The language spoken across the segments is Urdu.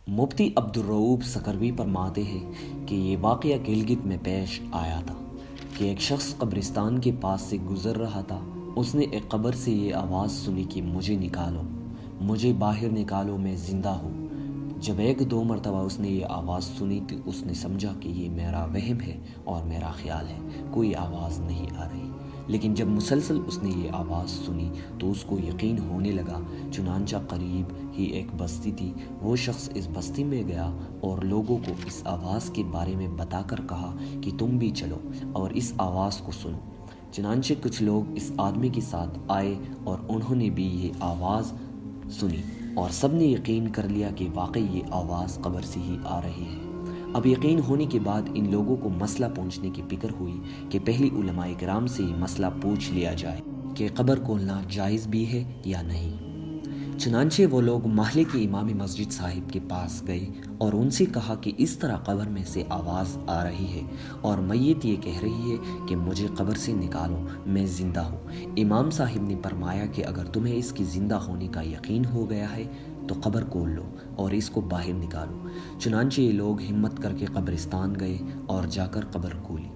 مفتی عبدالرؤوف سکروی فرماتے ہیں کہ یہ واقعہ گلگت میں پیش آیا تھا کہ ایک شخص قبرستان کے پاس سے گزر رہا تھا۔ اس نے ایک قبر سے یہ آواز سنی کہ مجھے نکالو، مجھے باہر نکالو، میں زندہ ہوں۔ جب ایک دو مرتبہ اس نے یہ آواز سنی تو اس نے سمجھا کہ یہ میرا وہم ہے اور میرا خیال ہے، کوئی آواز نہیں آ رہی۔ لیکن جب مسلسل اس نے یہ آواز سنی تو اس کو یقین ہونے لگا۔ چنانچہ قریب ہی ایک بستی تھی، وہ شخص اس بستی میں گیا اور لوگوں کو اس آواز کے بارے میں بتا کر کہا کہ تم بھی چلو اور اس آواز کو سنو۔ چنانچہ کچھ لوگ اس آدمی کے ساتھ آئے اور انہوں نے بھی یہ آواز سنی اور سب نے یقین کر لیا کہ واقعی یہ آواز قبر سے ہی آ رہی ہے۔ اب یقین ہونے کے بعد ان لوگوں کو مسئلہ پوچھنے کی فکر ہوئی کہ پہلی علماء کرام سے یہ مسئلہ پوچھ لیا جائے کہ قبر کھولنا جائز بھی ہے یا نہیں۔ چنانچہ وہ لوگ محلے کے امام مسجد صاحب کے پاس گئے اور ان سے کہا کہ اس طرح قبر میں سے آواز آ رہی ہے اور میت یہ کہہ رہی ہے کہ مجھے قبر سے نکالو، میں زندہ ہوں۔ امام صاحب نے فرمایا کہ اگر تمہیں اس کی زندہ ہونے کا یقین ہو گیا ہے تو قبر کھول لو اور اس کو باہر نکالو۔ چنانچہ یہ لوگ ہمت کر کے قبرستان گئے اور جا کر قبر کھولی۔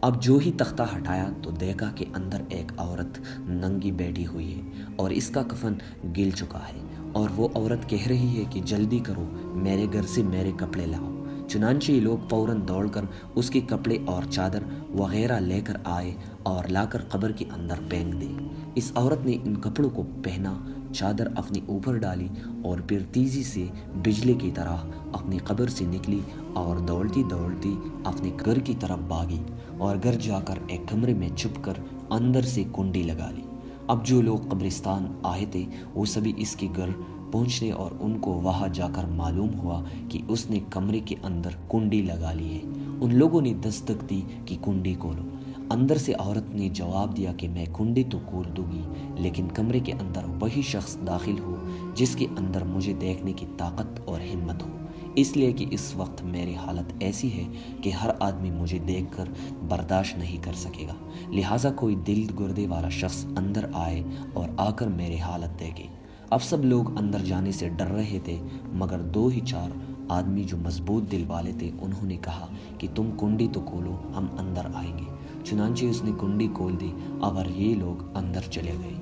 اب جو ہی تختہ ہٹایا تو دیکھا کہ اندر ایک عورت ننگی بیٹھی ہوئی ہے اور اس کا کفن گل چکا ہے، اور وہ عورت کہہ رہی ہے کہ جلدی کرو، میرے گھر سے میرے کپڑے لاؤ۔ چنانچہ یہ لوگ فوراً دوڑ کر اس کے کپڑے اور چادر وغیرہ لے کر آئے اور لا کر قبر کے اندر پھینک دی۔ اس عورت نے ان کپڑوں کو پہنا، چادر اپنے اوپر ڈالی اور پھر تیزی سے بجلی کی طرح اپنی قبر سے نکلی اور دوڑتی دوڑتی اپنے گھر کی طرف بھاگی اور گھر جا کر ایک کمرے میں چھپ کر اندر سے کنڈی لگا لی۔ اب جو لوگ قبرستان آئے تھے وہ سبھی اس کے گھر پہنچے اور ان کو وہاں جا کر معلوم ہوا کہ اس نے کمرے کے اندر کنڈی لگا لی ہے۔ ان لوگوں نے دستک دی کہ کنڈی کھولو۔ اندر سے عورت نے جواب دیا کہ میں کنڈی تو کھول دوں گی، لیکن کمرے کے اندر وہی شخص داخل ہو جس کے اندر مجھے دیکھنے کی طاقت اور ہمت ہو، اس لیے کہ اس وقت میری حالت ایسی ہے کہ ہر آدمی مجھے دیکھ کر برداشت نہیں کر سکے گا، لہٰذا کوئی دل گردے والا شخص اندر آئے اور آ کر میری حالت دیکھے۔ اب سب لوگ اندر جانے سے ڈر رہے تھے، مگر دو ہی چار آدمی جو مضبوط دل والے تھے انہوں نے کہا کہ تم کنڈی تو کھولو، ہم اندر آئیں گے۔ چنانچہ اس نے کنڈی کھول دی اور یہ لوگ اندر چلے گئے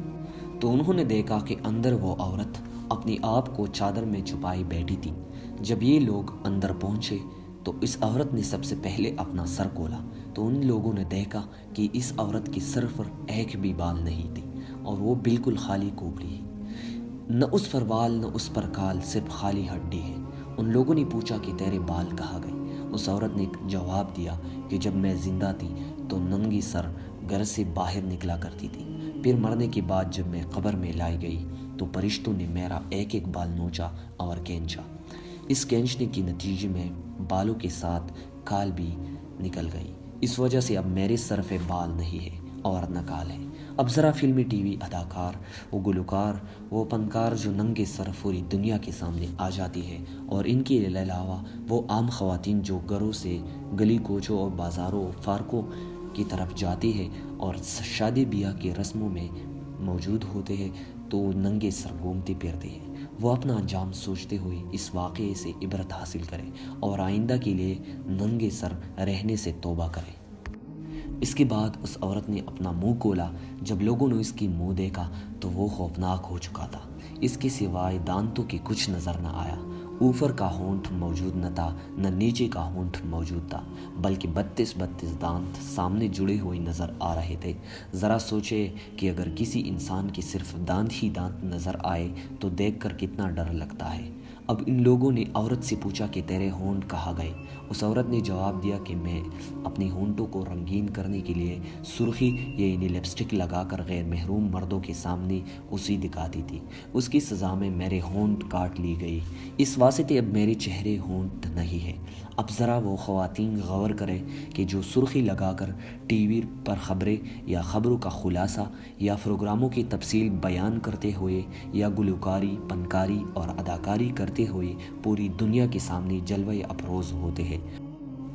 تو انہوں نے دیکھا کہ اندر وہ عورت اپنی آپ کو چادر میں چھپائی بیٹھی تھی۔ جب یہ لوگ اندر پہنچے تو اس عورت نے سب سے پہلے اپنا سر کھولا تو ان لوگوں نے دیکھا کہ اس عورت کے سر پر ایک بھی بال نہیں تھی اور وہ بالکل خالی کھوپڑی ہے، نہ اس پر بال نہ اس پر کھال، صرف خالی ہڈی ہے۔ ان لوگوں نے پوچھا کہ تیرے بال کہاں گئے؟ اس عورت نے جواب دیا کہ جب میں زندہ تھی تو ننگی سر گھر سے باہر نکلا کرتی تھی، پھر مرنے کے بعد جب میں قبر میں لائی گئی تو فرشتوں نے میرا ایک ایک بال نوچا اور کھینچا۔ اس کھینچنے کے نتیجے میں بالوں کے ساتھ کھال بھی نکل گئی، اس وجہ سے اب میرے سر پہ بال نہیں ہے اور نہ کھال ہے۔ اب ذرا فلمی ٹی وی اداکار، وہ گلوکار، وہ فنکار جو ننگے سر پوری دنیا کے سامنے آ جاتی ہے، اور ان کے علاوہ وہ عام خواتین جو گھروں سے گلی کوچوں اور بازاروں پارکوں کی طرف جاتی ہے اور شادی بیاہ کی رسموں میں موجود ہوتے ہیں تو ننگے سر گھومتے پھرتے ہیں، وہ اپنا انجام سوچتے ہوئے اس واقعے سے عبرت حاصل کرے اور آئندہ کے لیے ننگے سر رہنے سے توبہ کرے۔ اس کے بعد اس عورت نے اپنا منہ کھولا۔ جب لوگوں نے اس کی منہ دیکھا تو وہ خوفناک ہو چکا تھا، اس کے سوائے دانتوں کی کچھ نظر نہ آیا۔ اوپر کا ہونٹ موجود نہ تھا، نہ نیچے کا ہونٹ موجود تھا، بلکہ 32 دانت سامنے جڑے ہوئے نظر آ رہے تھے۔ ذرا سوچے کہ اگر کسی انسان کے صرف دانت ہی دانت نظر آئے تو دیکھ کر کتنا ڈر لگتا ہے۔ اب ان لوگوں نے عورت سے پوچھا کہ تیرے ہونٹ کہاں گئے؟ اس عورت نے جواب دیا کہ میں اپنی ہونٹوں کو رنگین کرنے کے لیے سرخی یعنی لپسٹک لگا کر غیر محروم مردوں کے سامنے اسے دکھاتی تھی، اس کی سزا میں میرے ہونٹ کاٹ لی گئی، اس واسطے اب میرے چہرے ہونٹ نہیں ہے۔ اب ذرا وہ خواتین غور کریں کہ جو سرخی لگا کر ٹی وی پر خبریں یا خبروں کا خلاصہ یا پروگراموں کی تفصیل بیان کرتے ہوئے یا گلوکاری، فنکاری اور اداکاری کرتے ہوئے پوری دنیا کے سامنے جلوہ افروز ہوتے ہیں۔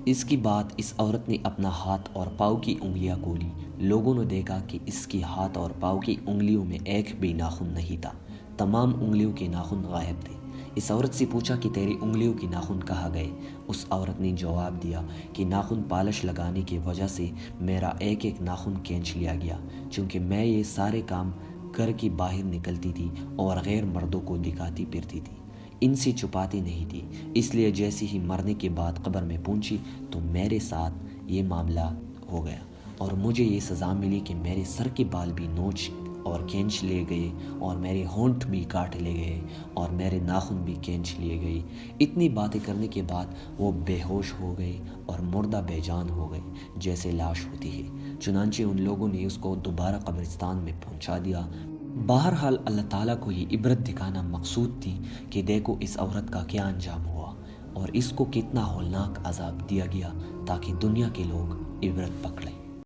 اس کی بعد اس عورت نے اپنا ہاتھ اور پاؤں کی انگلیاں کھولی۔ لوگوں نے دیکھا کہ اس کی ہاتھ اور پاؤں کی انگلیوں میں ایک بھی ناخن نہیں تھا، تمام انگلیوں کے ناخن غائب تھے۔ اس عورت سے پوچھا کہ تیری انگلیوں کی ناخن کہاں گئے؟ اس عورت نے جواب دیا کہ ناخن پالش لگانے کی وجہ سے میرا ایک ایک ناخن کھینچ لیا گیا، چونکہ میں یہ سارے کام گھر کی باہر نکلتی تھی اور غیر مردوں کو دکھاتی پھرتی تھی، ان سے چھپاتی نہیں تھی، اس لیے جیسے ہی مرنے کے بعد قبر میں پہنچی تو میرے ساتھ یہ معاملہ ہو گیا اور مجھے یہ سزا ملی کہ میرے سر کے بال بھی نوچ اور کھینچ لیے گئے اور میرے ہونٹ بھی کاٹ لیے گئے اور میرے ناخن بھی کھینچ لیے گئے۔ اتنی باتیں کرنے کے بعد وہ بے ہوش ہو گئے اور مردہ بے جان ہو گئے جیسے لاش ہوتی ہے۔ چنانچہ ان لوگوں نے اس کو دوبارہ قبرستان میں پہنچا دیا۔ بہرحال اللہ تعالیٰ کو یہ عبرت دکھانا مقصود تھی کہ دیکھو اس عورت کا کیا انجام ہوا اور اس کو کتنا ہولناک عذاب دیا گیا تاکہ دنیا کے لوگ عبرت پکڑیں۔